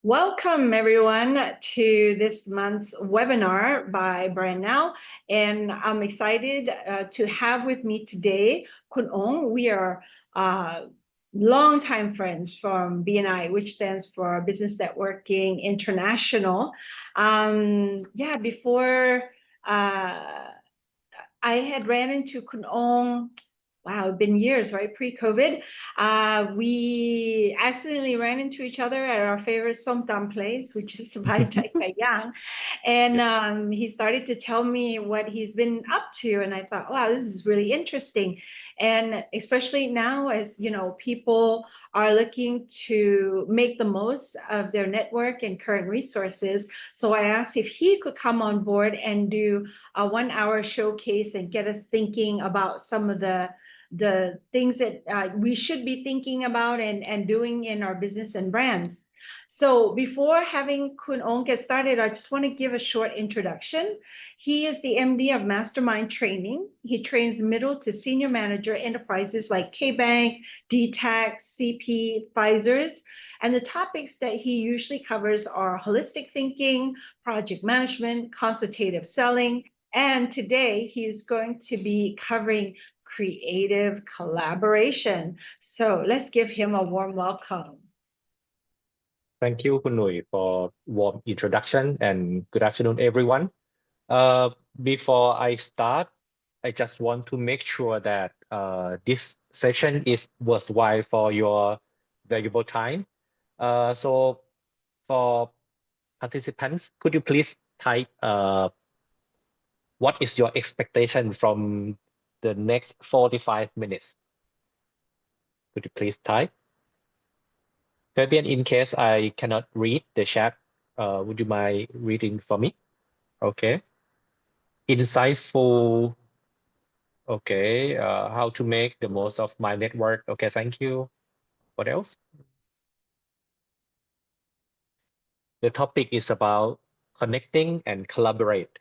Welcome everyone to this month's webinar by Brandnow, and I'm excited to have with me today Kun Ong. We are longtime friends from BNI, which stands for Business Networking International. Before I had ran into Kun Ong. Wow, it's been years, right? Pre-COVID. We accidentally ran into each other at our favorite som tam place, which is by Chai Kai Yang. And he started to tell me what he's been up to. And I thought, wow, this is really interesting. And especially now, as you know, people are looking to make the most of their network and current resources. So I asked if he could come on board and do a 1-hour showcase and get us thinking about some of the things that we should be thinking about and doing in our business and brands. So before having Kun Ong get started, I just want to give a short introduction. He is the MD of Mastermind Training. He trains middle to senior manager enterprises like KBank, DTAC, CP, Pfizer's. And the topics that he usually covers are holistic thinking, project management, consultative selling. And today he's going to be covering creative collaboration. So let's give him a warm welcome. Thank you, Kun Nui, for warm introduction, and good afternoon, everyone. Before I start, I just want to make sure that this session is worthwhile for your valuable time. So for participants, could you please type what is your expectation from the next 45 minutes? Could you please type? Fabian, in case I cannot read the chat, would you mind reading for me? Okay. Insightful. Okay. How to make the most of my network. Okay, thank you. What else? The topic is about connecting and collaborate.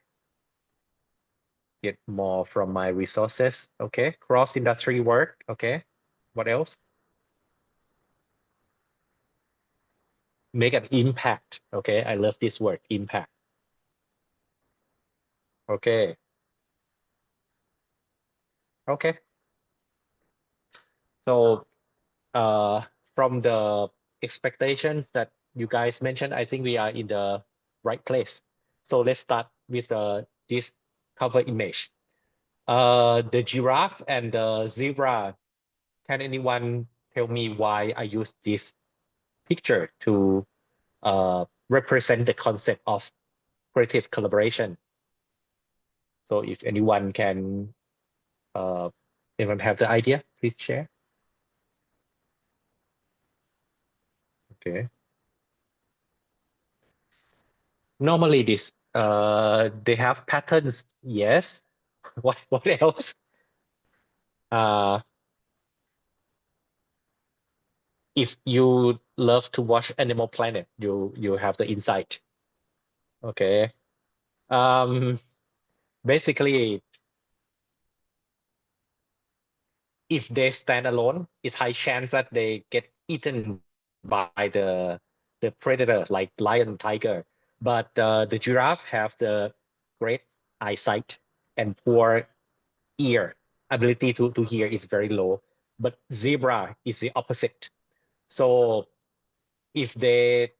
Get more from my resources. Okay. Cross-industry work. Okay. What else? Make an impact. Okay. I love this word, impact. Okay. Okay. So from the expectations that you guys mentioned, I think we are in the right place. So let's start with this cover image. The giraffe and the zebra. Can anyone tell me why I use this picture to represent the concept of creative collaboration? So if anyone can, anyone have the idea, please share. Okay. Normally this they have patterns, yes. What else? If you love to watch Animal Planet, you have the insight. Okay. Basically, if they stand alone, it's high chance that they get eaten by the predator like lion, tiger. But the giraffe have the great eyesight and poor ear. Ability to hear is very low. But zebra is the opposite. So if they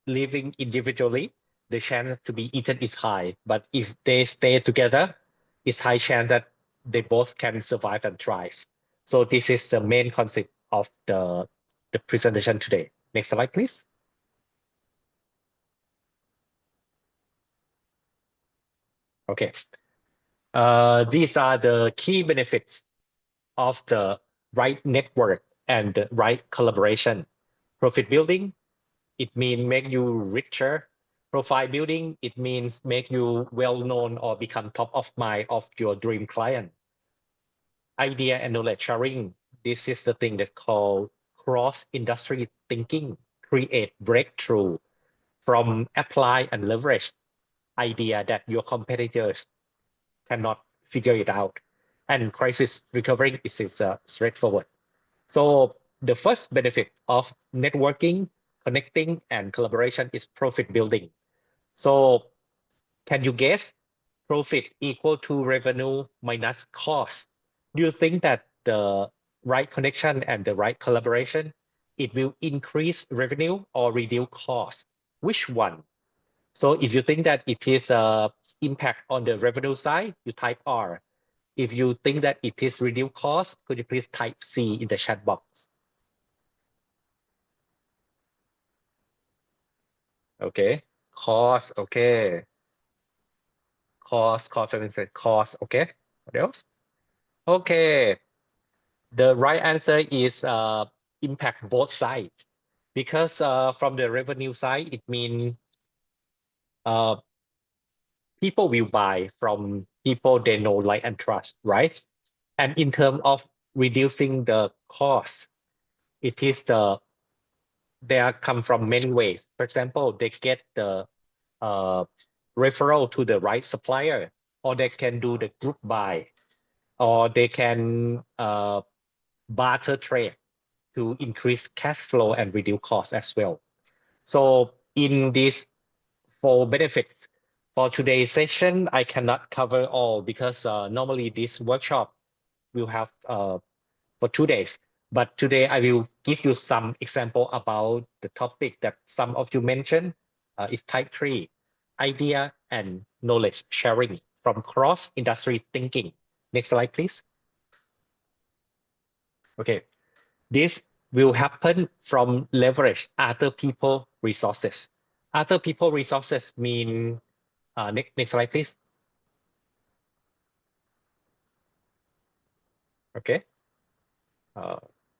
living individually, the chance to be eaten is high. But if they stay together, it's high chance that they both can survive and thrive. So this is the main concept of the presentation today. Next slide, please. Okay. These are the key benefits of the right network and the right collaboration. Profit building, it means make you richer. Profile building, it means make you well-known or become top of mind of your dream client. Idea and knowledge sharing, this is the thing that's called cross-industry thinking. Create breakthrough from apply and leverage idea that your competitors cannot figure it out. And crisis recovering is straightforward. So the first benefit of networking connecting and collaboration is profit building. So can you guess profit equal to revenue minus cost? Do you think that the right connection and the right collaboration, it will increase revenue or reduce cost? Which one? So if you think that it is impact on the revenue side, you type R. If you think that it is reduce cost, could you please type C in the chat box? Okay, cost, okay. Cost, cost, okay. What else? Okay, the right answer is impact both sides, because from the revenue side, it means uh, people will buy from people they know, like, and trust, right? And in terms of reducing the cost, it is they are come from many ways. For example, they get the uh, referral to the right supplier, or they can do the group buy, or they can barter trade to increase cash flow and reduce costs as well. So in these 4 benefits, for today's session, I cannot cover all because normally this workshop will have for 2 days. But today I will give you some example about the topic that some of you mentioned is type 3, idea and knowledge sharing from cross-industry thinking. Next slide, please. Okay, this will happen from leverage other people resources. Other people resources mean, next slide, please. Okay,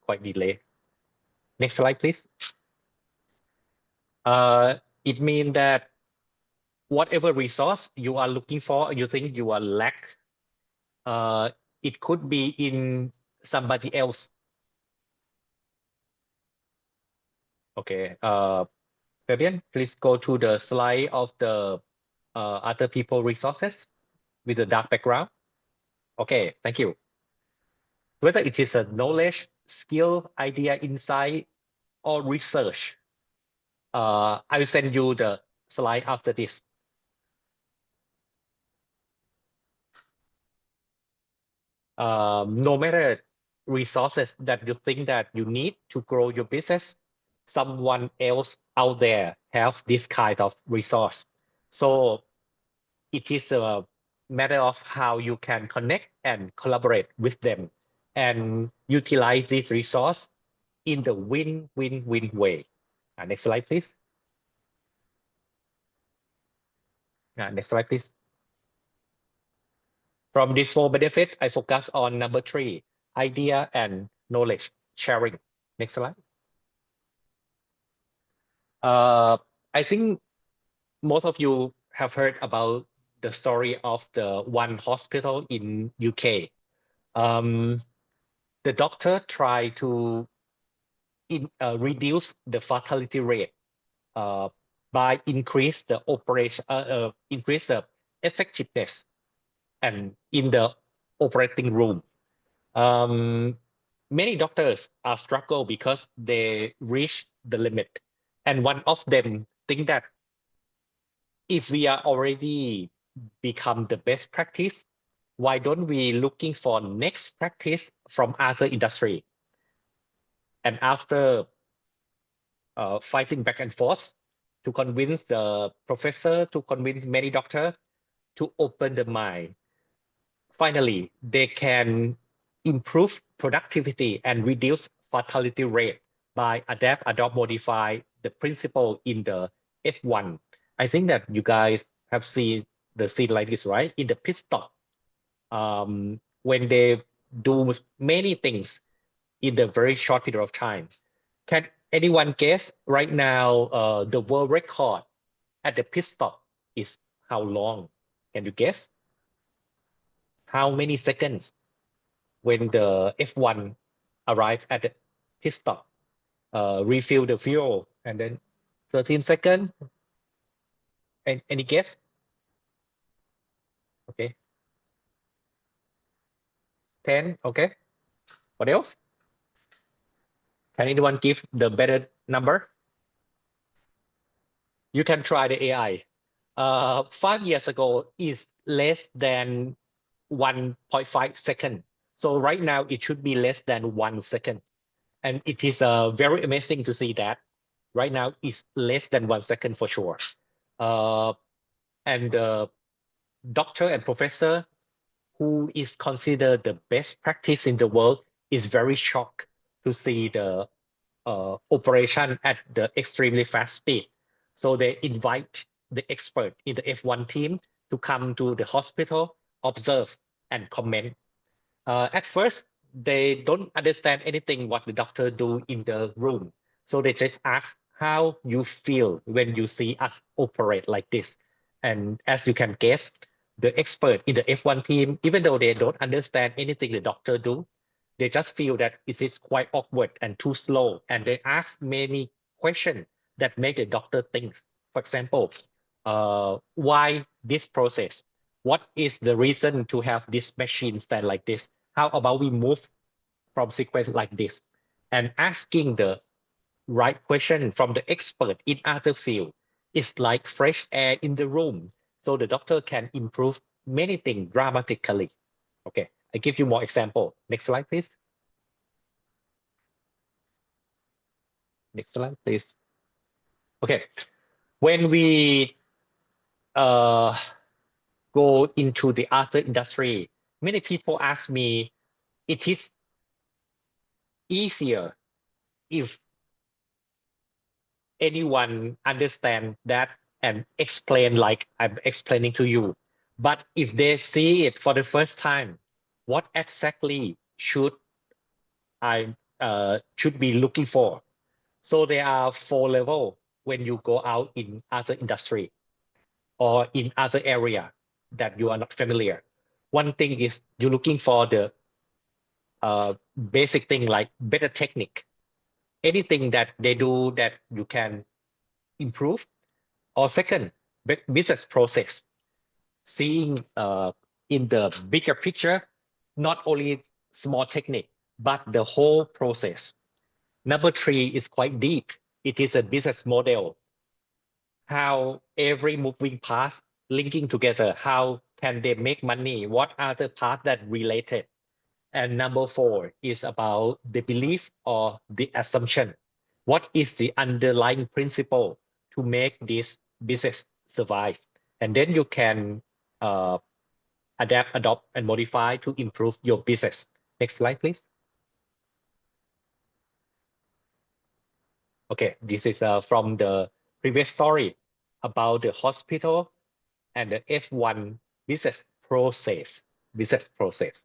quite delay. Next slide, please. It means that whatever resource you are looking for, you think you are lack, it could be in somebody else. Okay, Fabian, please go to the slide of the other people resources with the dark background. Okay, thank you. Whether it is a knowledge, skill, idea, insight, or research, I will send you the slide after this. No matter resources that you think that you need to grow your business, someone else out there have this kind of resource. So it is a matter of how you can connect and collaborate with them and utilize this resource in the win-win-win way. Next slide, please. Next slide, please. From this 4 benefit, I focus on number 3, idea and knowledge sharing. Next slide. I think most of you have heard about the story of the one hospital in UK. The doctor tried to reduce the fatality rate by increase the operation, increase the effectiveness and in the operating room. Many doctors are struggle because they reach the limit. And one of them think that if we are already become the best practice, why don't we looking for next practice from other industry? And after fighting back and forth to convince the professor, to convince many doctors to open the mind, finally, they can improve productivity and reduce fatality rate by adapt, adopt, modify the principle in the F1. I think that you guys have seen the scene like this, right? In the pit stop, when they do many things in the very short period of time. Can anyone guess right now the world record at the pit stop is how long? Can you guess? How many seconds when the F1 arrived at the pit stop, refill the fuel, and then 13 seconds? Any guess? Okay. 10, okay. What else? Can anyone give the better number? You can try the AI. 5 years ago is less than 1.5 second. So right now it should be less than 1 second. And it is very amazing to see that right now is less than 1 second for sure. And doctor and professor who is considered the best practice in the world is very shocked to see the operation at the extremely fast speed. So they invite the expert in the F1 team to come to the hospital, observe and comment. At first, they don't understand anything what the doctor do in the room. So they just ask how you feel when you see us operate like this. And as you can guess, the expert in the F1 team, even though they don't understand anything the doctor do, they just feel that it is quite awkward and too slow. And they ask many questions that make the doctor think. For example, why this process? What is the reason to have this machine stand like this? How about we move from sequence like this? And asking the right question from the expert in other field is like fresh air in the room. So the doctor can improve many things dramatically. Okay, I give you more example. Next slide, please. Next slide, please. Okay, when we go into the other industry, many people ask me, it is easier if anyone understand that and explain like I'm explaining to you. But if they see it for the first time, what exactly should I should be looking for? So there are 4 levels when you go out in other industry or in other area that you are not familiar. One thing is you're looking for the basic thing like better technique, anything that they do that you can improve. Or second, business process, seeing in the bigger picture, not only small technique, but the whole process. Number 3 is quite deep. It is a business model. How every moving parts linking together, how can they make money? What are the parts that related? And number 4 is about the belief or the assumption. What is the underlying principle to make this business survive? And then you can adapt, adopt, and modify to improve your business. Next slide, please. Okay, this is from the previous story about the hospital and the F1 business process.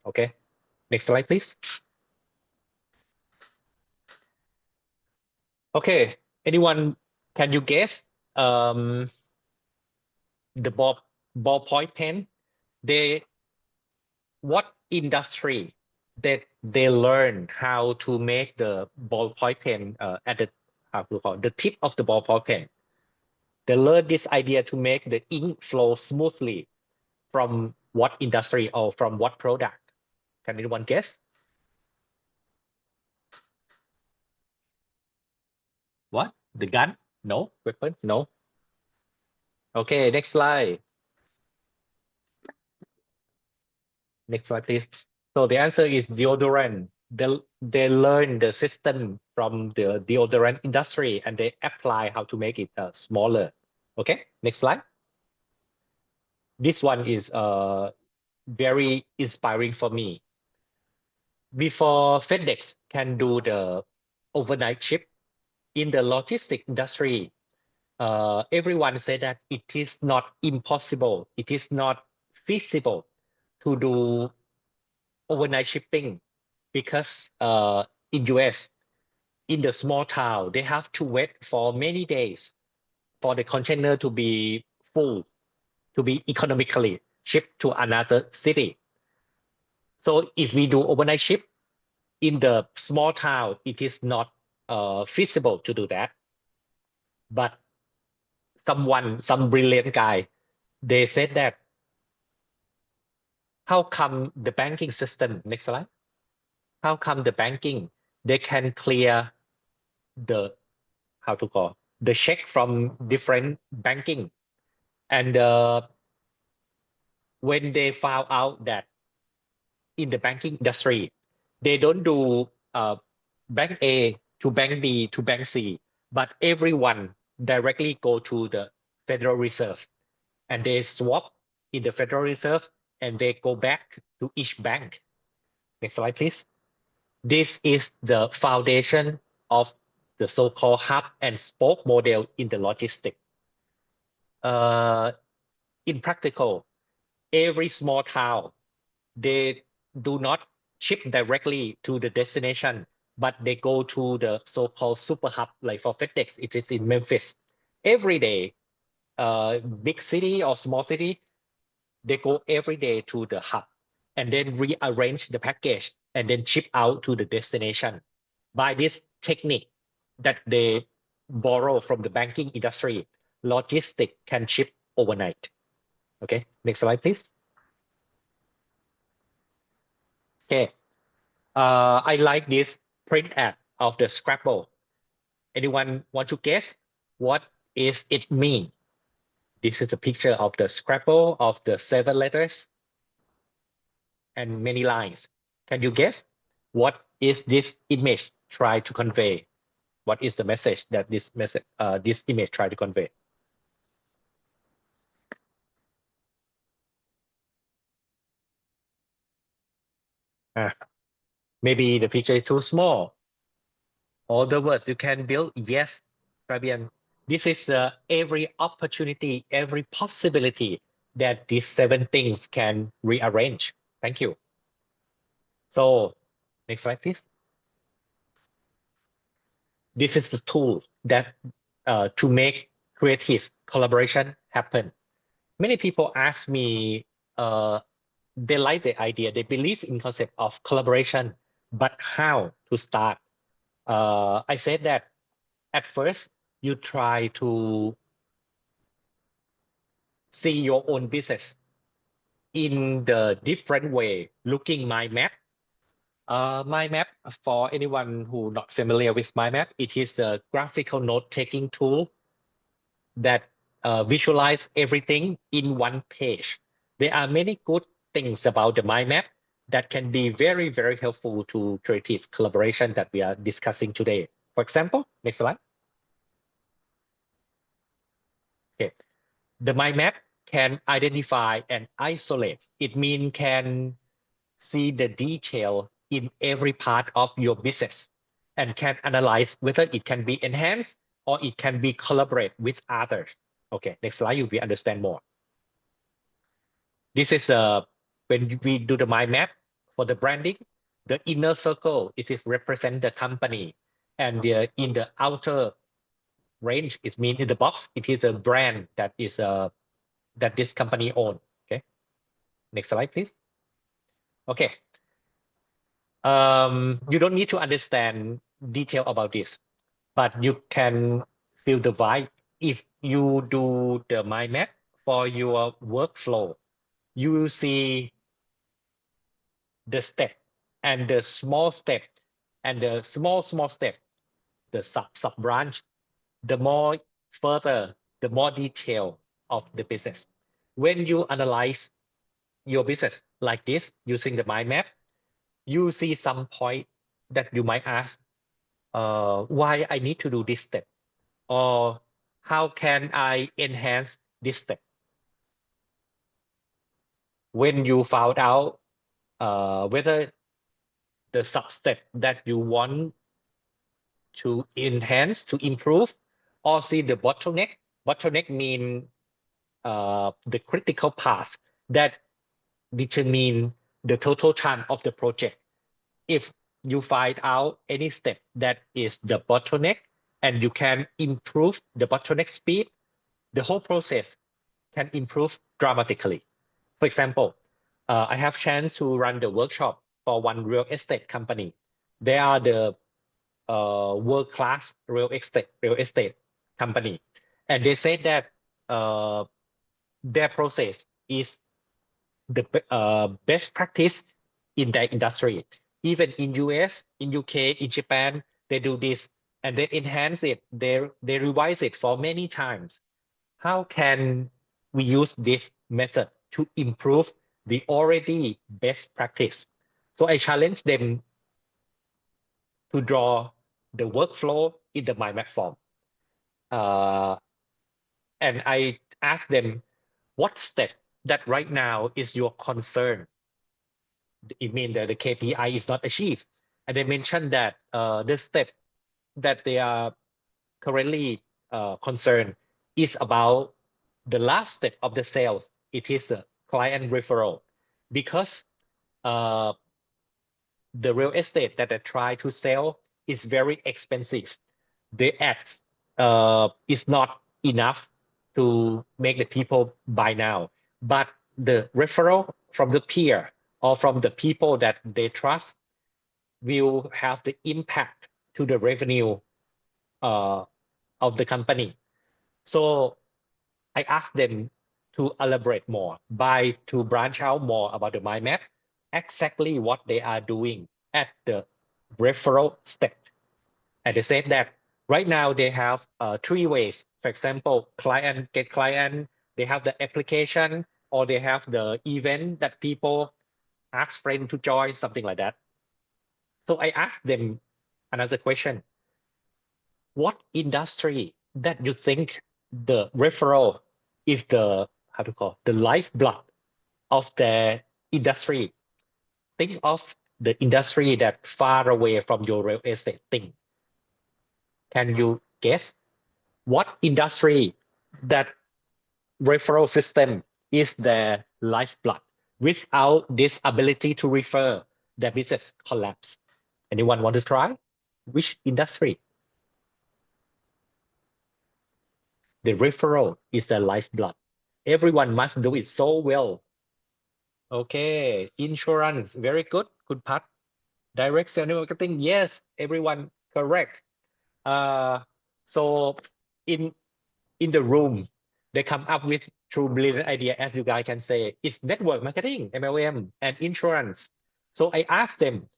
Okay, next slide, please. Okay, anyone, can you guess the ballpoint pen? What industry that they learn how to make the ballpoint pen at the how to call it, the tip of the ballpoint pen? They learn this idea to make the ink flow smoothly from what industry or from what product? Can anyone guess? What? The gun? No. Weapon? No. Okay, next slide. Next slide, please. So the answer is deodorant. They learn the system from the deodorant industry and they apply how to make it smaller. Okay, next slide. This one is very inspiring for me. Before FedEx can do the overnight ship in the logistics industry, everyone said that it is not impossible, it is not feasible to do overnight shipping because in US, in the small town, they have to wait for many days for the container to be full, to be economically shipped to another city. So if we do overnight ship in the small town, it is not feasible to do that. But some brilliant guy, they said that how come the banking system, next slide, how come the banking, they can clear the, how to call, the check from different banking. And when they found out that in the banking industry, they don't do bank A to bank B to bank C, but everyone directly go to the Federal Reserve and they swap in the Federal Reserve and they go back to each bank. Next slide, please. This is the foundation of the so-called hub and spoke model in the logistics. In practical, every small town, they do not ship directly to the destination, but they go to the so-called super hub, like for FedEx, it is in Memphis. Every day, big city or small city, they go every day to the hub and then rearrange the package and then ship out to the destination. By this technique that they borrow from the banking industry, logistics can ship overnight. Okay, next slide, please. Okay, I like this print ad of the Scrabble. Anyone want to guess what is it mean? This is a picture of the Scrabble of the 7 letters and many lines. Can you guess what is this image try to convey? What is the message that this image try to convey? Maybe the picture is too small. All the words you can build, yes, Fabian. This is every opportunity, every possibility that these 7 things can rearrange. Thank you. So next slide, please. This is the tool that to make creative collaboration happen. Many people ask me, they like the idea, they believe in concept of collaboration, but how to start? I said that at first you try to see your own business in the different way, looking mind map. Mind map, for anyone who not familiar with mind map, it is a graphical note-taking tool that visualize everything in one page. There are many good things about the mind map that can be very, very helpful to creative collaboration that we are discussing today. For example, next slide. Okay. The mind map can identify and isolate. It means can see the detail in every part of your business and can analyze whether it can be enhanced or it can be collaborate with others. Okay, next slide, you will understand more. This is when we do the mind map for the branding, the inner circle, it is represent the company. And in the outer range, it means in the box, it is a brand that is that this company own. Okay, next slide, please. Okay, you don't need to understand detail about this, but you can feel the vibe. If you do the mind map for your workflow, you will see the step and the small step and the small step, the sub branch, the more further, the more detail of the business. When you analyze your business like this using the mind map, you see some point that you might ask, why I need to do this step, or how can I enhance this step? When you found out whether the sub step that you want to enhance, to improve, or see the bottleneck. Bottleneck mean the critical path that determine the total time of the project. If you find out any step that is the bottleneck and you can improve the bottleneck speed, the whole process can improve dramatically. For example, I have chance to run the workshop for one real estate company. They are the world-class real estate company, and they said that their process is the best practice in their industry. Even in US, in UK, in Japan, they do this, and they enhance it, they revise it for many times. How can we use this method to improve the already best practice? So I challenge them to draw the workflow in the mind map form. And I ask them, what step that right now is your concern? It means that the KPI is not achieved. And they mentioned that the step that they are currently concerned is about the last step of the sales. It is the client referral, because the real estate that they try to sell is very expensive. The ads is not enough to make the people buy now, but the referral from the peer or from the people that they trust will have the impact to the revenue of the company. So I asked them to elaborate more, to branch out more about the mind map, exactly what they are doing at the referral step. And they said that right now they have 3 ways. For example, client get client, they have the application, or they have the event that people ask friends to join, something like that. So I asked them another question. What industry that you think the referral is the, how to call, the lifeblood of the industry? Think of the industry that far away from your real estate thing. Can you guess what industry that referral system is the lifeblood? Without this ability to refer, the business collapse. Anyone want to try? Which industry? The referral is the lifeblood. Everyone must do it so well. Okay, insurance, very good. Good part. Direct sales marketing, yes, everyone correct. So in the room, they come up with true brilliant idea, as you guys can say. It's network marketing, MLM, and insurance. So I asked them,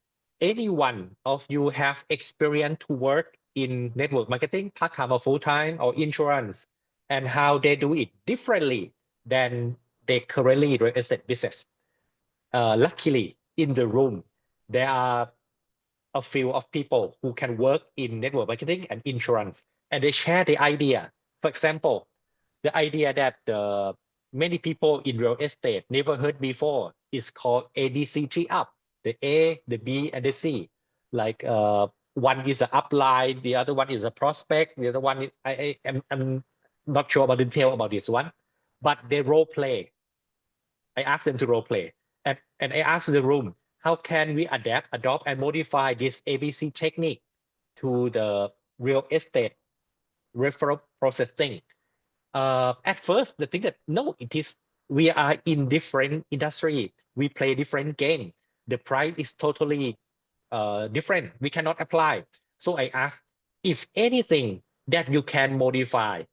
any one of you have experience to work in network marketing, part-time or full-time, or insurance, and how they do it differently than they currently real estate business? Luckily, in the room, there are a few of people who can work in network marketing and insurance, and they share the idea. For example, the idea that many people in real estate never heard before is called ABCG up. The A, the B, and the C. Like one is an upline, the other one is a prospect, the other one is, I'm not sure about the detail about this one, but they role play. I asked them to role play, and I asked the room, how can we adapt, adopt, and modify this ABC technique to the real estate referral processing? At first, the thing that no, it is, we are in different industry. We play different game. The price is totally different. We cannot apply. So I asked if anything that you can modify,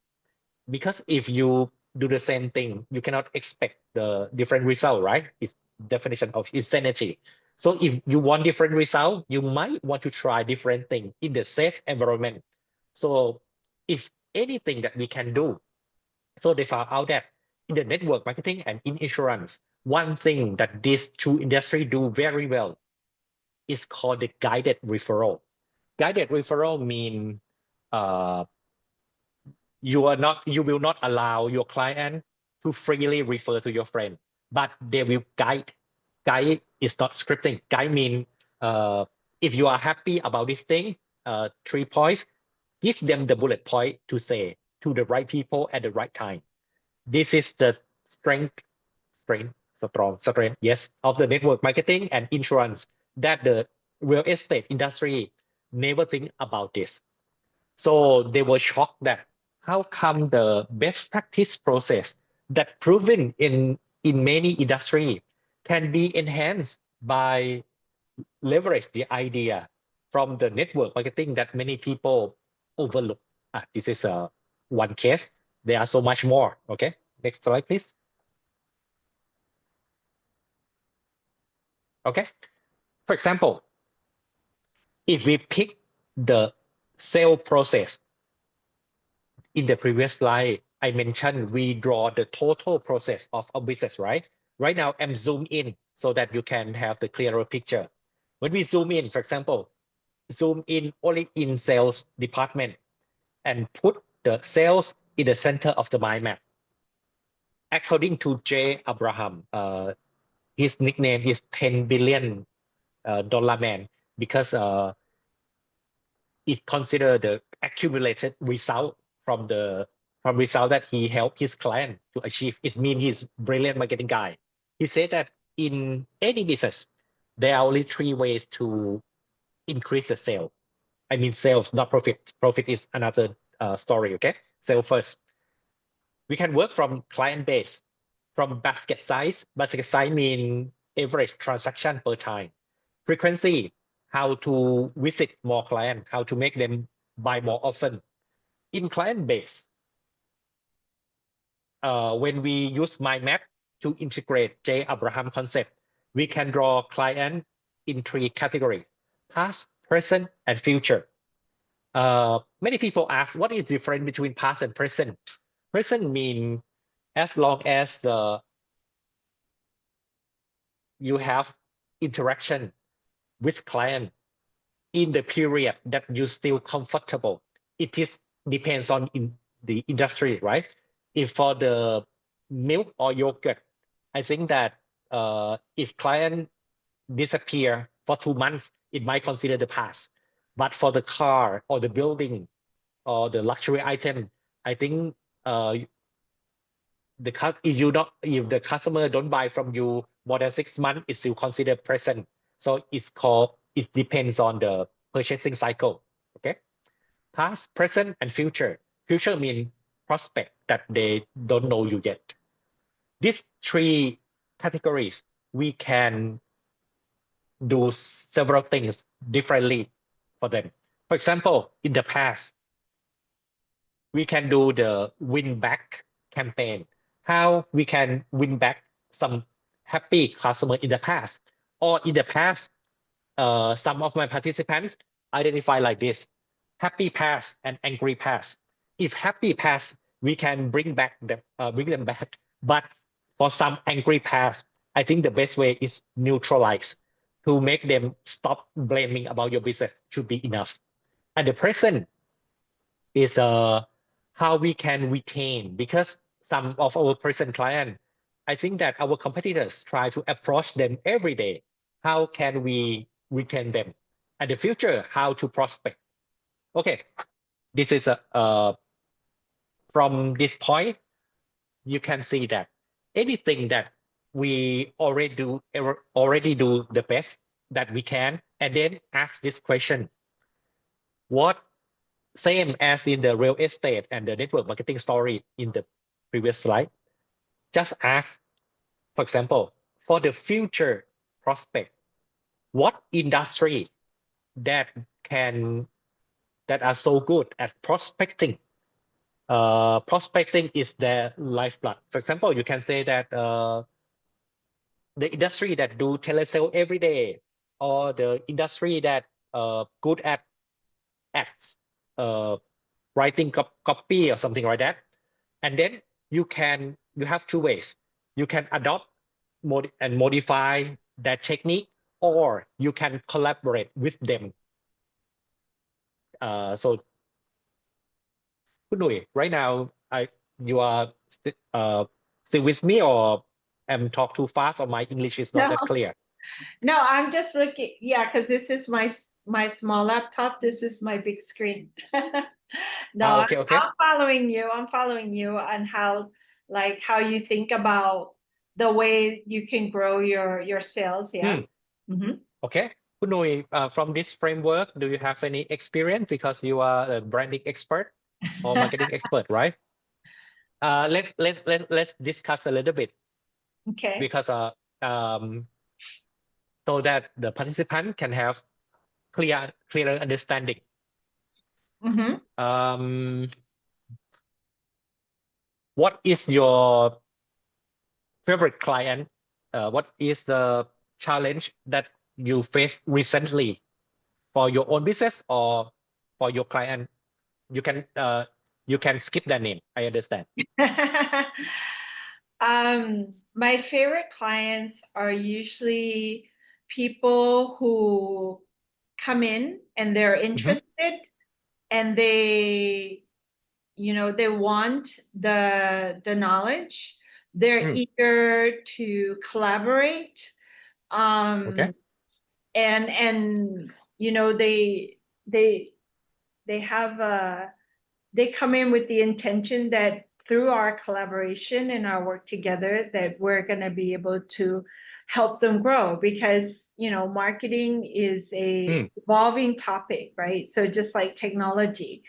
because if you do the same thing, you cannot expect the different result, right? It's definition of insanity. So if you want different result, you might want to try different thing in the safe environment. So if anything that we can do, so they found out that in the network marketing and in insurance, one thing that these two industries do very well is called the guided referral. Guided referral mean you will not allow your client to freely refer to your friend, but they will guide. Guide is not scripting. Guide mean if you are happy about this thing, 3 points, give them the bullet point to say to the right people at the right time. This is the strength, yes, of the network marketing and insurance, that the real estate industry never think about this. So they were shocked that how come the best practice process that proven in many industry can be enhanced by leverage the idea from the network marketing that many people overlook. This is one case. There are so much more. Okay, next slide, please. Okay, for example, if we pick the sale process. In the previous slide, I mentioned we draw the total process of a business, right? Right now, I'm zoom in so that you can have the clearer picture. When we zoom in, for example, zoom in only in sales department and put the sales in the center of the mind map. According to Jay Abraham, his nickname is 10 billion dollar man because it consider the accumulated result from result that he helped his client to achieve. It means he's brilliant marketing guy. He said that in any business, there are only 3 ways to increase the sale. I mean sales, not profit. Profit is another story, okay? Sale first. We can work from client base, from basket size. Basket size mean average transaction per time. Frequency, how to visit more clients, how to make them buy more often. In client base, when we use mind map to integrate J. Abraham concept, we can draw client in 3 categories: past, present, and future. Many people ask, what is different between past and present? Present mean as long as you have interaction with client in the period that you still comfortable. It is depends on the industry, right? If for the milk or yogurt, I think that if client disappear for 2 months, it might consider the past. But for the car or the building or the luxury item, I think if the customer don't buy from you more than 6 months, it's still considered present. So it depends on the purchasing cycle. Okay, past, present, and future. Future means prospect that they don't know you yet. These 3 categories, we can do several things differently for them. For example, in the past, we can do the win back campaign. How we can win back some happy customer in the past. Or in the past, some of my participants identify like this: happy past and angry past. If happy past, we can bring them back. But for some angry past, I think the best way is neutralize to make them stop blaming about your business should be enough. And the present is how we can retain, because some of our present client, I think that our competitors try to approach them every day. How can we retain them? And the future, how to prospect. Okay, this is from this point, you can see that anything that we already do the best that we can, and then ask this question: what, same as in the real estate and the network marketing story in the previous slide, just ask, for example, for the future prospect, what industry that are so good at prospecting. Prospecting is their lifeblood. For example, you can say that the industry that do telesale every day, or the industry that good at ads, writing copy or something like that. And then you have 2 ways. You can adopt and modify that technique, or you can collaborate with them. So, Khun Nui, right now, you are still with me, or I'm talk too fast, or my English is not that clear? No, I'm just looking. Yeah, because this is my small laptop. This is my big screen. No, Okay. I'm following you. I'm following you on how you think about the way you can grow your sales. Yeah. Okay. Khun Nui, from this framework, do you have any experience, because you are a branding expert or marketing expert, right? Let's discuss a little bit. Okay. Because so that the participant can have clearer understanding. What is your favorite client? What is the challenge that you faced recently for your own business, or for your client? You can skip that name. I understand. My favorite clients are usually people who come in and they're interested and they want the knowledge. They're eager to collaborate. Okay. And they have they come in with the intention that through our collaboration and our work together that we're going to be able to help them grow, because marketing is a evolving topic, right? So just like technology,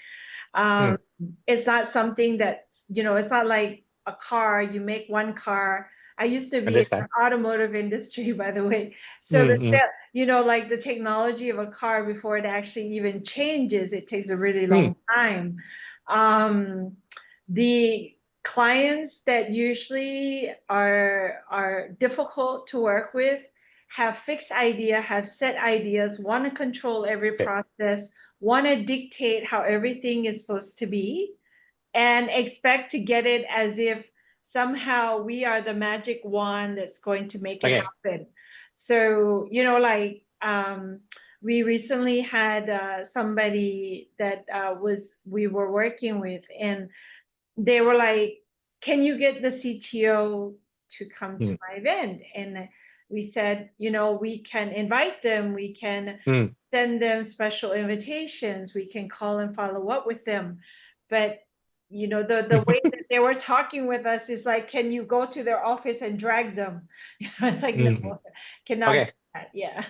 it's not something that's it's not like a car. You make one car. I used to be in the automotive industry, by the way. So like the technology of a car, before it actually even changes, it takes a really long time. The clients that usually are difficult to work with have fixed idea, have set ideas, want to control every process, want to dictate how everything is supposed to be, and expect to get it as if somehow we are the magic wand that's going to make it happen. So, we recently had somebody that we were working with, and they were like, can you get the CTO to come to my event? And we said, we can invite them, we can send them special invitations, we can call and follow up with them. But the way that they were talking with us is like, can you go to their office and drag them? It's like, no, cannot do that. Yeah.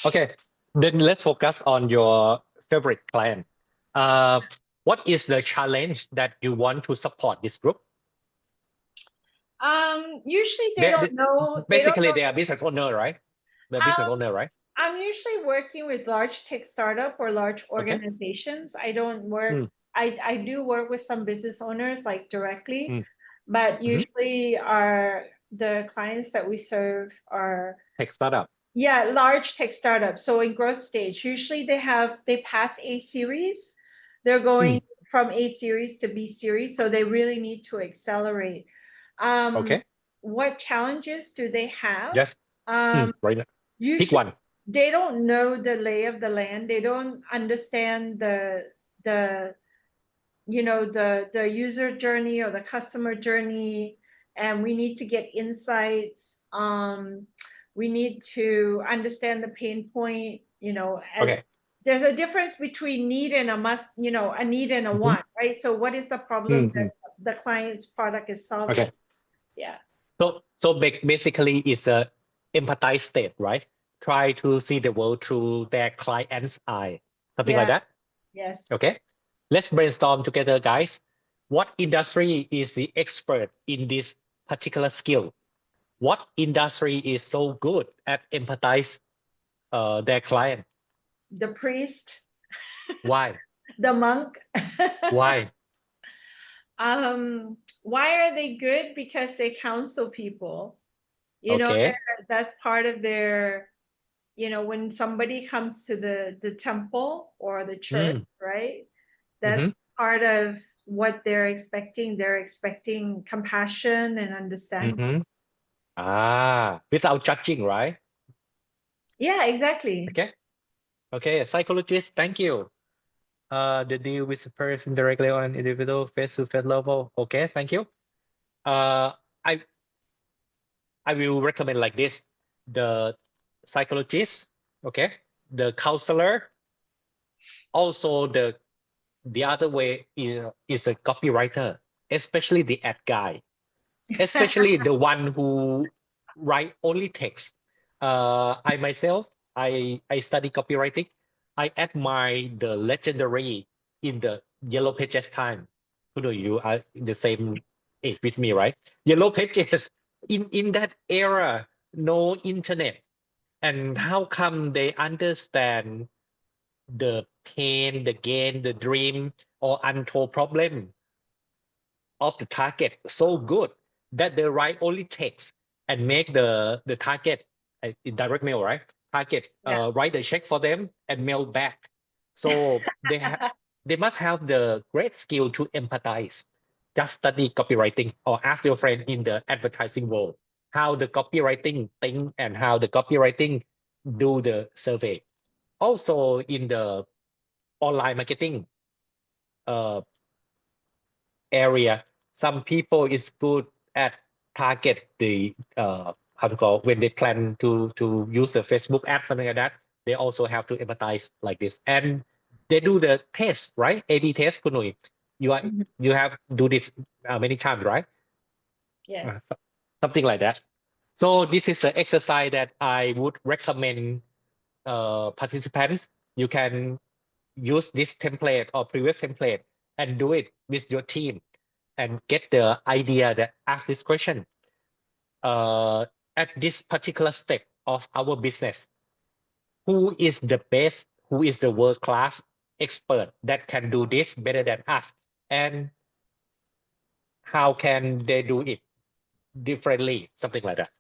Okay, then let's focus on your favorite client. What is the challenge that you want to support this group? Usually they don't know. Basically, they are business owner, right? They're business owner, right? I'm usually working with large tech startup or large organizations. I don't work. I do work with some business owners like directly, but usually the clients that we serve are tech startup. Yeah, large tech startups. So in growth stage, usually they pass A series. They're going from A series to B series, so they really need to accelerate. What challenges do they have? Yes. Right now. Pick one. They don't know the lay of the land. They don't understand the user journey or the customer journey, and we need to get insights. We need to understand the pain point, as there's a difference between need and a must, a need and a want, right? So what is the problem that the client's product is solving? Yeah. So basically it's a empathize state, right? Try to see the world through their client's eye, something like that. Yes. Okay. Let's brainstorm together, guys. What industry is the expert in this particular skill? What industry is so good at empathize their client? The priest. Why? The monk. Why? Why are they good? Because they counsel people. That's part of their, when somebody comes to the temple or the church, right? That's part of what they're expecting. They're expecting compassion and understanding. Without judging, right? Yeah, exactly. Okay, a psychologist, thank you. The deal with the person directly on individual face-to-face level. Okay, thank you. I will recommend like this: the psychologist, the counselor, also the other way is a copywriter, especially the ad guy, especially the one who write only text. I myself, I study copywriting. I admire the legendary in the Yellow Pages time. Who know you are the same age with me, right? Yellow Pages in that era, no internet, and how come they understand the pain, the gain, the dream, or untold problem of the target so good that they write only text and make the target in direct mail, right? Target write the check for them and mail back. So they must have the great skill to empathize. Just study copywriting or ask your friend in the advertising world how the copywriting think and how the copywriting do the survey. Also in the online marketing uh, area, some people is good at target the how to call when they plan to use the Facebook app, something like that. They also have to empathize like this, and they do the test, right? A/B test, Kun Nui. You have do this many times, right? Yes. Something like that. So this is an exercise that I would recommend participants. You can use this template or previous template and do it with your team and get the idea that ask this question. At this particular step of our business, who is the best, who is the world-class expert that can do this better than us? And how can they do it differently? Something like that.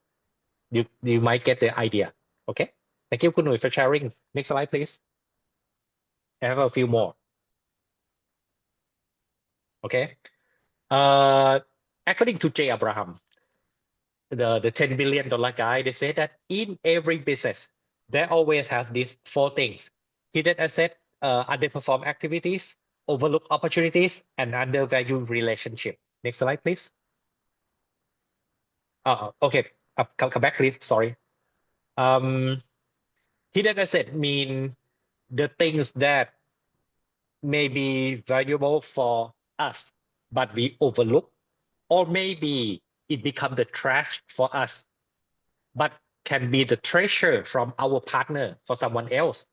You might get the idea. Okay. Thank you, Kun Nui, for sharing. Next slide, please. I have a few more. Okay. According to Jay Abraham, the $10 billion guy, they say that in every business, they always have these four things: hidden asset, underperform activities, overlooked opportunities, and undervalued relationship. Next slide, please. Okay, come back, please. Sorry. Hidden asset mean the things that may be valuable for us, but we overlook, or maybe it become the trash for us, but can be the treasure from our partner for someone else.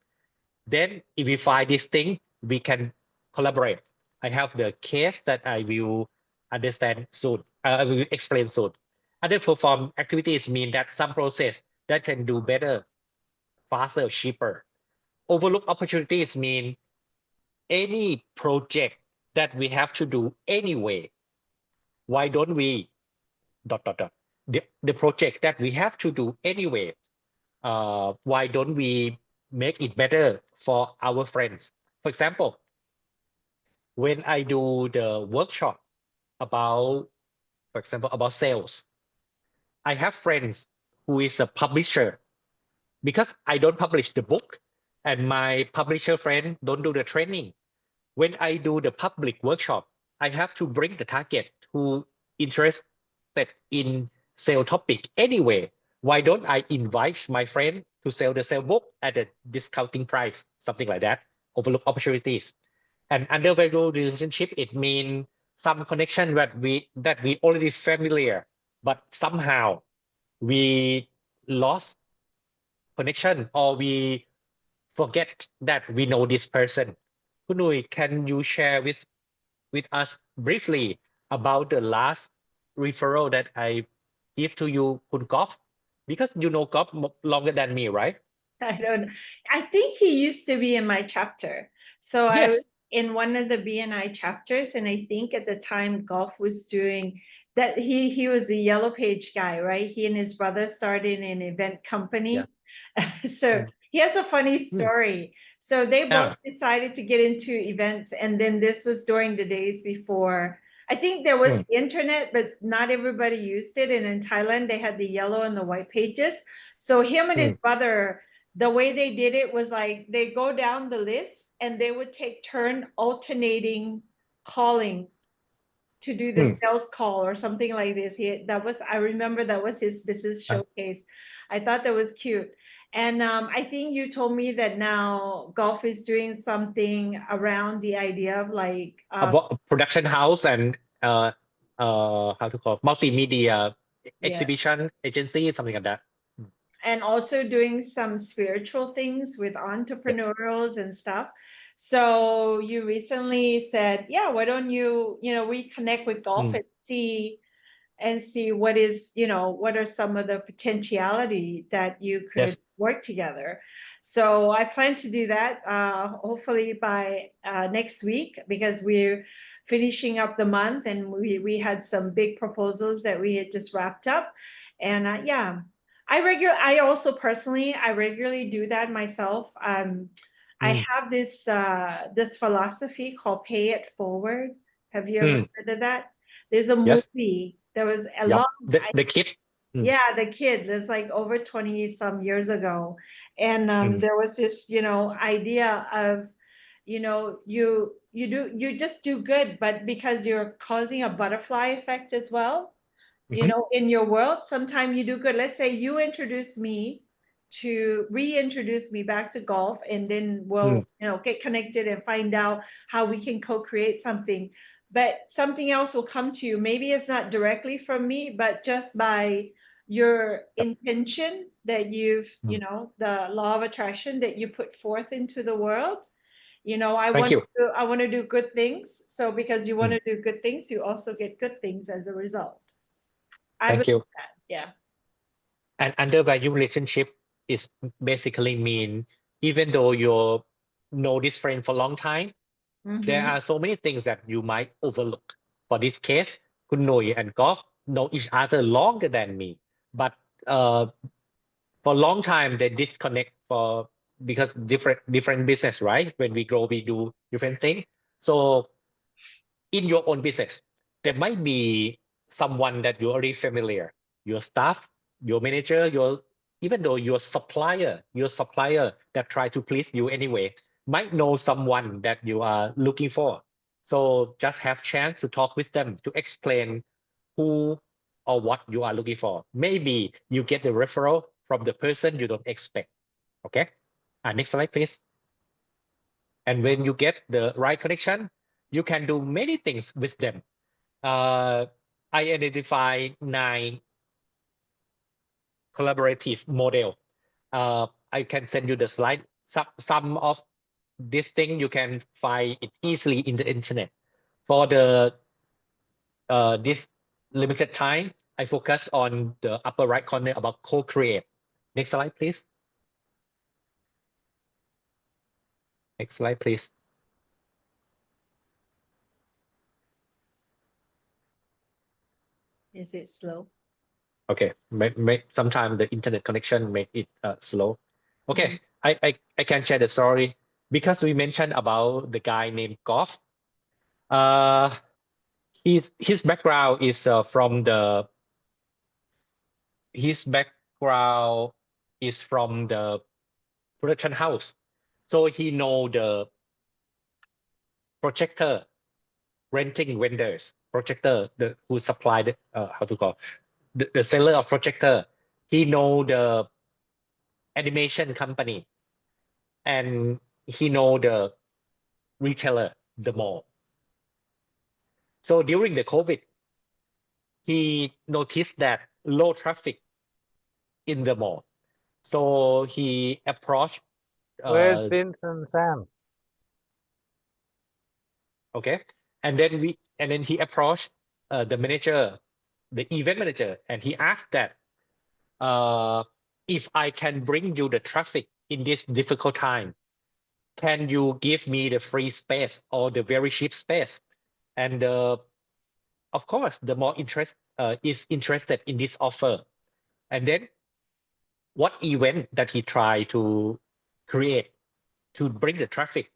Then if we find this thing, we can collaborate. I have the case that I will understand soon. I will explain soon. Underperform activities mean that some process that can do better, faster, cheaper. Overlook opportunities mean any project that we have to do anyway. Why don't we the project that we have to do anyway, why don't we make it better for our friends? For example, when I do the workshop about, for example, about sales, I have friends who is a publisher. Because I don't publish the book and my publisher friend don't do the training, when I do the public workshop, I have to bring the target who interested in sale topic anyway. Why don't I invite my friend to sell the sale book at a discounting price, something like that? Overlook opportunities. And undervalued relationship, it means some connection that we already familiar, but somehow we lost connection or we forget that we know this person. Kun Nui, can you share with us briefly about the last referral that I give to you, Kun Goff? Because you know Goff longer than me, right? I don't. I think he used to be in my chapter. So I was Yes. in one of the BNI chapters, and I think at the time Golf was doing that. He was the yellow page guy, right? He and his brother started an event Yeah. company. So Mm. he has a funny story. So they both Yeah. decided to get into events, and then this was during the days before. I think there was Mm. the internet, but not everybody used it. And in Thailand, they had the yellow and the white pages. So him and his Mm. brother, the way they did it was like they go down the list and they would take turn alternating calling to do the Mm. sales call or something like this. That was, I remember that was his business showcase. I thought that was cute. And I think you told me that now Golf is doing something around the idea of like About production house and how to call multimedia yeah, exhibition agency, something like that. and also doing some spiritual things with Yes. entrepreneurials and stuff. So you recently said, yeah, why don't you, reconnect with Golf Mm. and see what is, what are some of the potentiality that you could Yes. work together. So I plan to do that hopefully by next week, because we're finishing up the month and we had some big proposals that we had just wrapped up. And I also personally, I regularly do that myself. I have this philosophy called pay it forward. Have you ever heard of that? There's a Yes. movie. There was a Yep. long The kid. yeah, the kid. That's like over 20 some years ago. And there was this, idea of, you just do good, but because you're causing a butterfly effect as well, in your world, sometimes you do good. Let's say you reintroduce me back to golf, and then we'll, get connected and find out how we can co-create something. But something else will come to you. Maybe it's not directly from me, but just by your intention that you've, the law of attraction that you put forth into the world. I Thank you. I want to do good things. So because you want to do good things, you also get good things as a result. I Thank believe you. that. Yeah. And undervalue relationship is basically mean, even though you know this friend for a long time, there are so many things that you might overlook. For this case, Kun Noi and Golf know each other longer than me, but for a long time they disconnect because different business, right? When we grow, we do different things. So in your own business, there might be someone that you're already familiar, your staff, your manager, even though your supplier that try to please you anyway, might know someone that you are looking for. So just have chance to talk with them to explain who or what you are looking for. Maybe you get the referral from the person you don't expect. Okay. Next slide, please. And when you get the right connection, you can do many things with them. I identify 9 collaborative model. I can send you the slide. Some of this thing you can find it easily in the internet. For this limited time, I focus on the upper right corner about co-create. Next slide, please. Next slide, please. Is it slow? Okay, sometimes the internet connection make it slow. Okay, I can share the story because we mentioned about the guy named Goff. His background is from the production house, so he know the projector renting vendors, projector who supply the how to call the seller of projector. He know the animation company, and he know the retailer, the mall. So during the COVID, he noticed that low traffic in the mall. So he approached. Where's Vince and Sam? Okay, and then he approached the manager, the event manager, and he asked that if I can bring you the traffic in this difficult time, can you give me the free space or the very cheap space? And of course, the more is interested in this offer. And then what event that he tried to create to bring the traffic?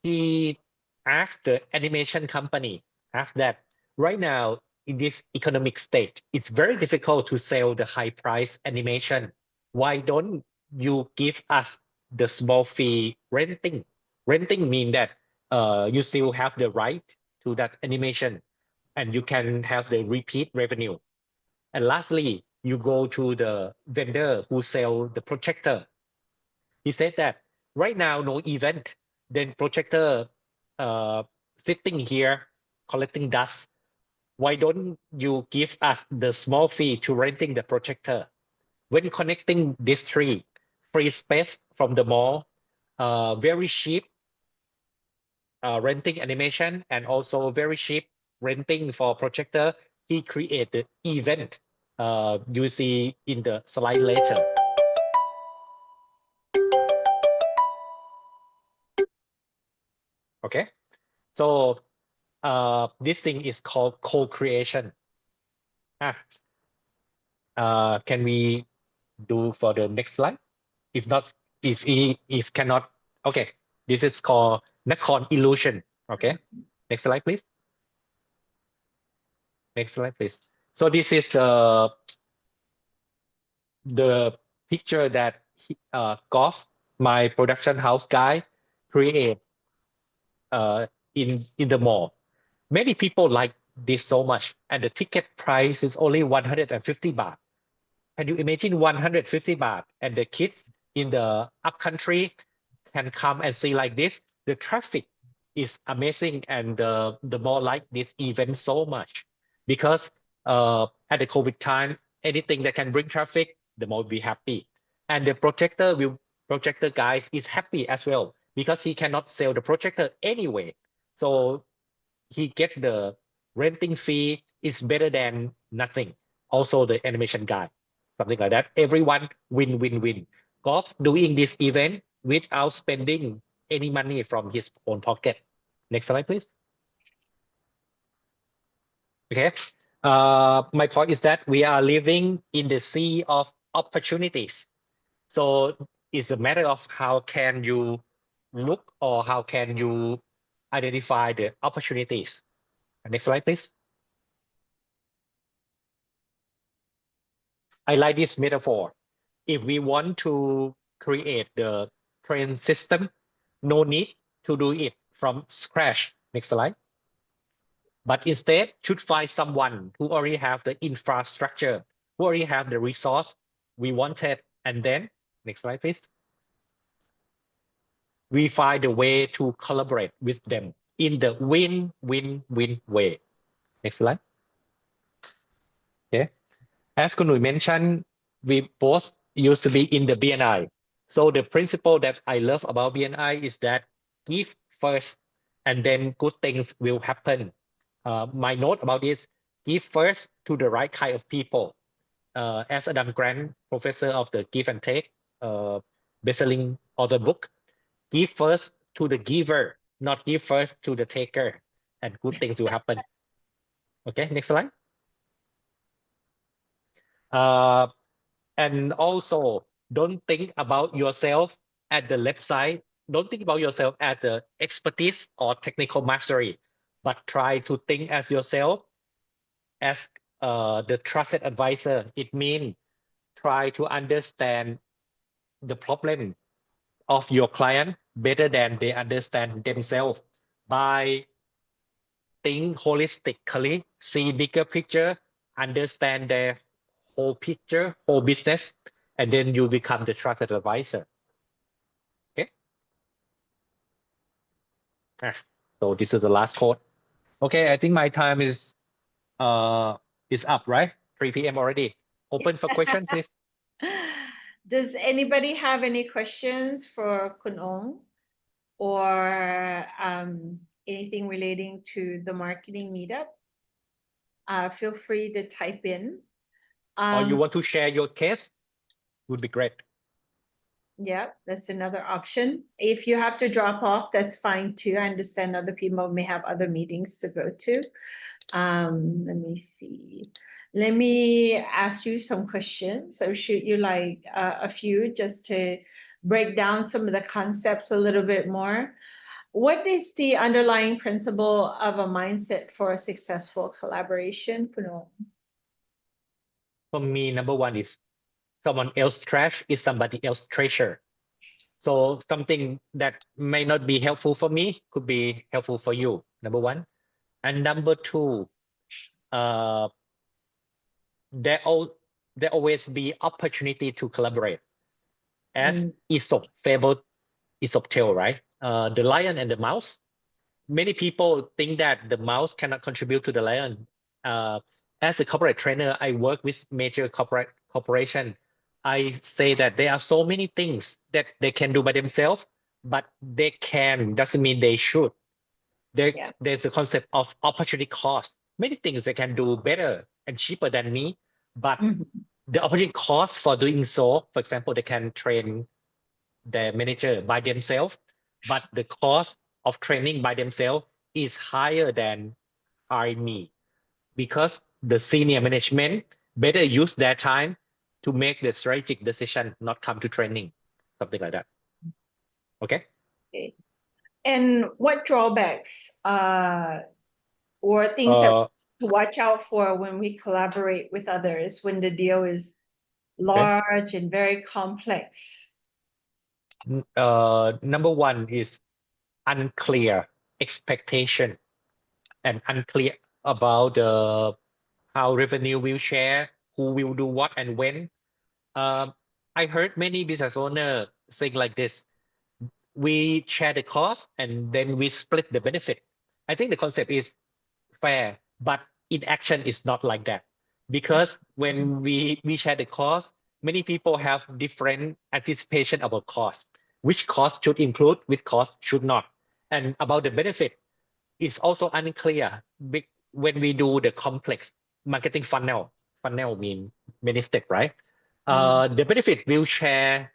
He asked the animation company, asked that right now in this economic state, it's very difficult to sell the high price animation. Why don't you give us the small fee renting? Renting mean that you still have the right to that animation and you can have the repeat revenue. And lastly, you go to the vendor who sell the projector. He said that right now, no event, then projector sitting here collecting dust. Why don't you give us the small fee to renting the projector? When connecting these three, free space from the mall, very cheap renting animation, and also very cheap renting for projector, he created event you see in the slide later. Okay, so this thing is called co-creation. Can we do for the next slide? If not, if cannot, Okay, this is called Nakhon illusion. Okay, next slide, please. Next slide, please. So this is the picture that Goff, my production house guy, create in the mall. Many people like this so much, and the ticket price is only 150 baht. Can you imagine 150 baht? And the kids in the upcountry can come and see like this. The traffic is amazing, and the mall like this event so much because at the COVID time, anything that can bring traffic, the mall will be happy. And the projector guys is happy as well because he cannot sell the projector anyway. So he get the renting fee is better than nothing. Also the animation guy, something like that. Everyone win, win, win. Golf doing this event without spending any money from his own pocket. Next slide, please. Okay. My point is that we are living in the sea of opportunities. So it's a matter of how can you look or how can you identify the opportunities. Next slide, please. I like this metaphor. If we want to create the train system, no need to do it from scratch. Next slide. But instead, should find someone who already have the infrastructure, who already have the resource we wanted, and then, next slide, please. We find a way to collaborate with them in the win-win-win way. Next slide. Okay. As Kun Nui mentioned, we both used to be in the BNI. So the principle that I love about BNI is that give first and then good things will happen. My note about this, give first to the right kind of people. As Adam Grant, professor of the Give and Take, best-selling author book, give first to the giver, not give first to the taker, and good things will happen. Okay, next slide. And also, don't think about yourself at the left side. Don't think about yourself at the expertise or technical mastery, but try to think as yourself as the trusted advisor. It means try to understand the problem of your client better than they understand themselves by think holistically, see bigger picture, understand their whole picture, whole business, and then you become the trusted advisor. Okay. So this is the last quote. Okay, I think my time is up, right? 3 p.m. already. Open for question, please. Does anybody have any questions for Kun Ong or anything relating to the marketing meetup? Feel free to type in. Or you want to share your case? Would be great. Yeah, that's another option. If you have to drop off, that's fine too. I understand other people may have other meetings to go to. Let me see. Let me ask you some questions. So shoot you like a few just to break down some of the concepts a little bit more. What is the underlying principle of a mindset for a successful collaboration, Puno? For me, number one is someone else's trash is somebody else's treasure. So something that may not be helpful for me could be helpful for you, number one. And number two, there always be opportunity to collaborate. As Aesop fable, Aesop tale, right? The lion and the mouse. Many people think that the mouse cannot contribute to the lion. As a corporate trainer, I work with major corporation. I say that there are so many things that they can do by themselves, but they can doesn't mean they should. There's the concept of opportunity cost. Many things they can do better and cheaper than me, but the opportunity cost for doing so, for example, they can train their manager by themselves, but the cost of training by themselves is higher than hiring me because the senior management better use their time to make the strategic decision, not come to training, something like that. Okay. Okay. And what drawbacks or things that to watch out for when we collaborate with others when the deal is large and very complex? Number one is unclear expectation and unclear about how revenue will share, who will do what and when. I heard many business owners saying like this: we share the cost and then we split the benefit. I think the concept is fair, but in action it's not like that. Because when we share the cost, many people have different anticipation about cost. Which cost should include, which cost should not. And about the benefit, it's also unclear when we do the complex marketing funnel. Funnel mean many steps, right? The benefit will share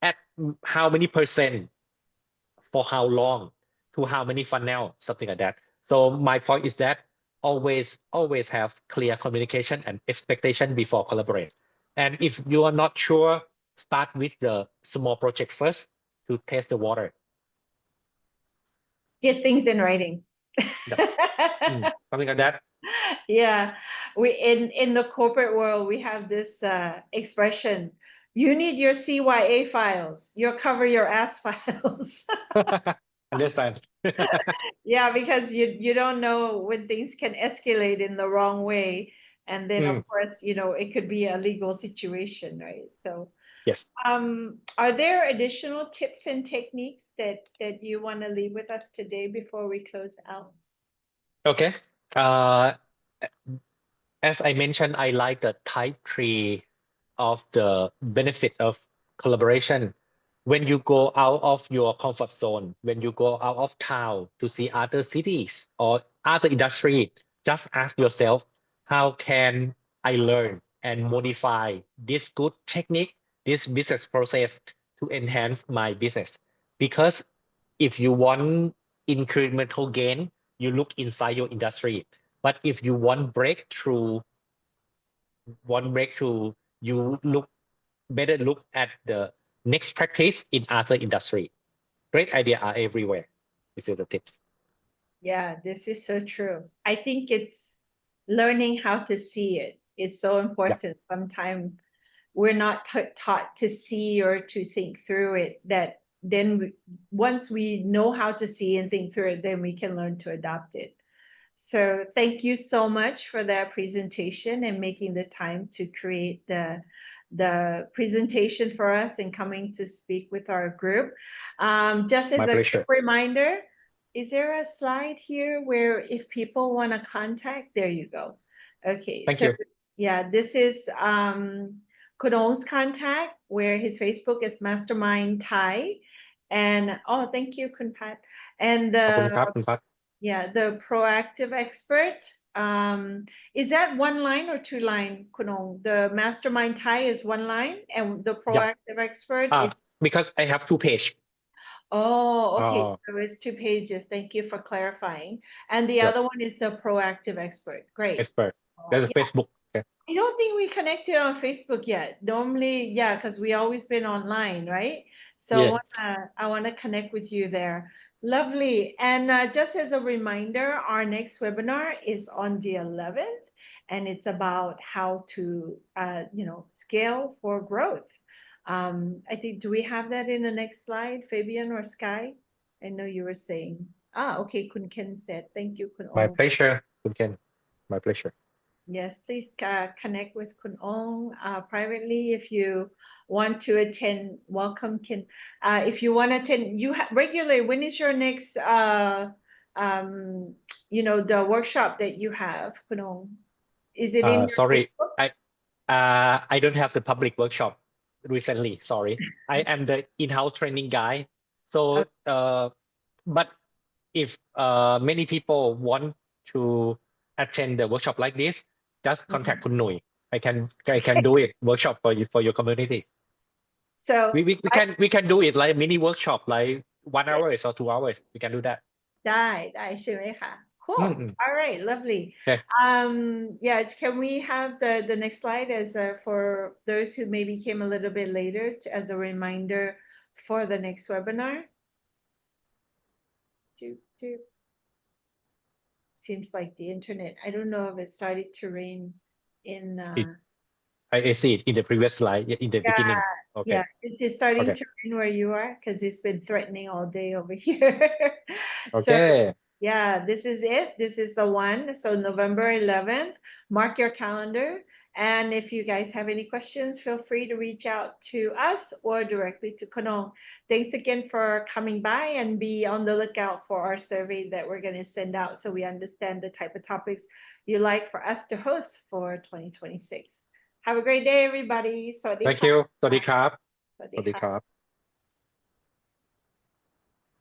at how many percent for how long to how many funnel, something like that. So my point is that always have clear communication and expectation before collaborate. And if you are not sure, start with the small project first to test the water. Get things in writing. Something like that. Yeah, we in the corporate world we have this expression: you need your CYA files, your cover your ass files. Understand. Yeah, because you don't know when things can escalate in the wrong way, and then of course it could be a legal situation, right? So yes. Are there additional tips and techniques that you want to leave with us today before we close out? Okay. As I mentioned, I like the type 3 of the benefit of collaboration. When you go out of your comfort zone, when you go out of town to see other cities or other industry, just ask yourself, how can I learn and modify this good technique, this business process to enhance my business? Because if you want incremental gain, you look inside your industry. But if you want breakthrough, you better look at the next practice in other industry. Great idea are everywhere. These are the tips. Yeah, this is so true. I think it's learning how to see it is so important. Yeah. Sometimes we're not taught to see or to think through it, that then once we know how to see and think through it, then we can learn to adopt it. So thank you so much for that presentation and making the time to create the presentation for us and coming to speak with our group. Just as a quick reminder, is there a slide here where if people want to contact, there you go. Okay, thank you. Yeah, this is Kunong's contact, where his Facebook is Mastermind Thai. And oh, thank you, Kun Pat. And yeah, the proactive expert. Is that one line or two line, Kunong? The Mastermind Thai is one line and the proactive expert is... Because I have 2 pages. Oh, okay. So it's 2 pages. Thank you for clarifying. And the other one is the proactive expert. Great. Expert. That's Facebook. Okay. I don't think we connected on Facebook yet. Normally, yeah, because we always been online, right? So I want to connect with you there. Lovely. And just as a reminder, our next webinar is on the 11th, and it's about how to, scale for growth. I think, do we have that in the next slide, Fabian or Sky? I know you were saying. Okay, Kun Ken said. Thank you, Kun. My pleasure, Kun Ken. My pleasure. Yes, please connect with Kun Ong privately if you want to attend. Welcome, Ken. If you want to attend, you regularly. When is your next, the workshop that you have, Kun Ong? Is it in? Sorry, I don't have the public workshop recently. Sorry, I am the in-house training guy. So, but if many people want to attend the workshop like this, just contact Kun Nui. I can do it workshop for your community. So we can do it like mini workshop, like 1 hour or 2 hours. We can do that. ได้ใช่ไหมคะ? Cool. All right, lovely. Okay. Can we have the next slide as for those who maybe came a little bit later as a reminder for the next webinar? Seems like the internet. I don't know if it started to rain in I see it in the previous slide, in the beginning. Okay. yeah, it is starting Okay. to rain where you are because it's been threatening all day over here. So Okay. yeah, this is it. This is the one. So November 11th, mark your calendar. And if you guys have any questions, feel free to reach out to us or directly to Kanong. Thanks again for coming by, and be on the lookout for our survey that we're going to send out so we understand the type of topics you like for us to host for 2026. Have a great day, everybody. สวัสดี Thank ค่ะ you สวัสดีครับ สวัส ส ดี วัสดี ค่ะ ครับ